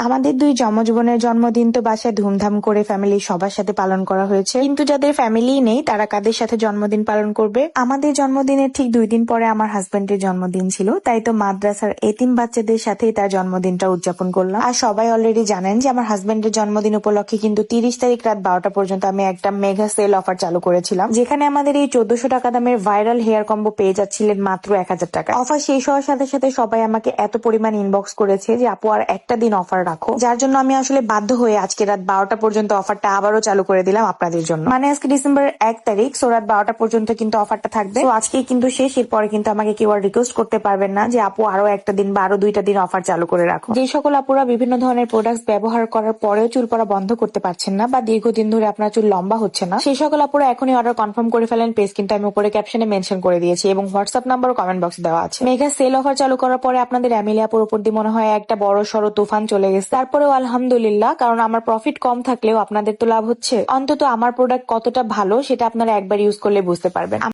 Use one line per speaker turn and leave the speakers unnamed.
আমাদের দুই যমজ বোনের জন্মদিন তো বাসায় ধুমধাম করে ফ্যামিলির সবার সাথে পালন করা হয়েছে, কিন্তু যাদের ফ্যামিলি নেই তারা কাদের সাথে জন্মদিন পালন করবে? আমাদের জন্মদিনের ঠিক 2 দিন পরে আমার হাজবেন্ডের জন্মদিন ছিল, তাই তো মাদ্রাসার এতিম বাচ্চাদের সাথেই তার জন্মদিনটা উদযাপন করলাম। আর সবাই অলরেডি জানেন যে আমার হাজবেন্ডের জন্মদিন উপলক্ষে কিন্তু 30 তারিখ রাত 12টা পর্যন্ত আমি একটা মেগা সেল অফার চালু করেছিলাম, যেখানে আমাদের এই 1400 টাকা দামের ভাইরাল হেয়ার কম্বো পেয়ে যাচ্ছিলেন মাত্র 1000 টাকা। অফার শেষ হওয়ার সাথে সাথে সবাই আমাকে এত পরিমাণ ইনবক্স করেছে যে আপু আর একটা দিন অফার রাখো, যার জন্য আমি আসলে বাধ্য হয়ে আজকে রাত 12টা পর্যন্ত অফারটা আবারও চালু করে দিলাম আপনাদের জন্য। মানে আজকে ডিসেম্বরের 1 তারিখ, সো রাত 12টা পর্যন্ত কিন্তু অফারটা থাকবে। তো আজকে কিন্তু শেষ, এরপরে কিন্তু আমাকে কেউ আর রিকোয়েস্ট করতে পারবেন না যে আপু আরো একটা দিন বা আরো 2টা দিন অফার চালু করে রাখো। যে সকল আপুরা বিভিন্ন ধরনের প্রোডাক্টস ব্যবহার করার পরেও চুল পড়া বন্ধ করতে পারছেন না বা দীর্ঘদিন ধরে আপনার চুল লম্বা হচ্ছে না, সেই সকল আপুরা এখনই অর্ডার কনফার্ম করে ফেলেন। পেজ কিন্তু আমি উপরে ক্যাপশনে মেনশন করে দিয়েছি এবং হোয়াটসঅ্যাপ নাম্বার কমেন্ট বক্সে দেওয়া আছে। মেগা সেল অফার চালু করার পরে আপনাদের এমিলি আপুর উপর দিয়ে মনে হয় একটা বড় সড়ো তুফান চলে গেছে। তারপরেও আলহামদুলিল্লাহ, কারণ আমার প্রফিট কম থাকলেও আপনাদের তো লাভ হচ্ছে। অন্তত আমার প্রোডাক্ট কতটা ভালো সেটা আপনারা একবার ইউজ করলে বুঝতে পারবেন।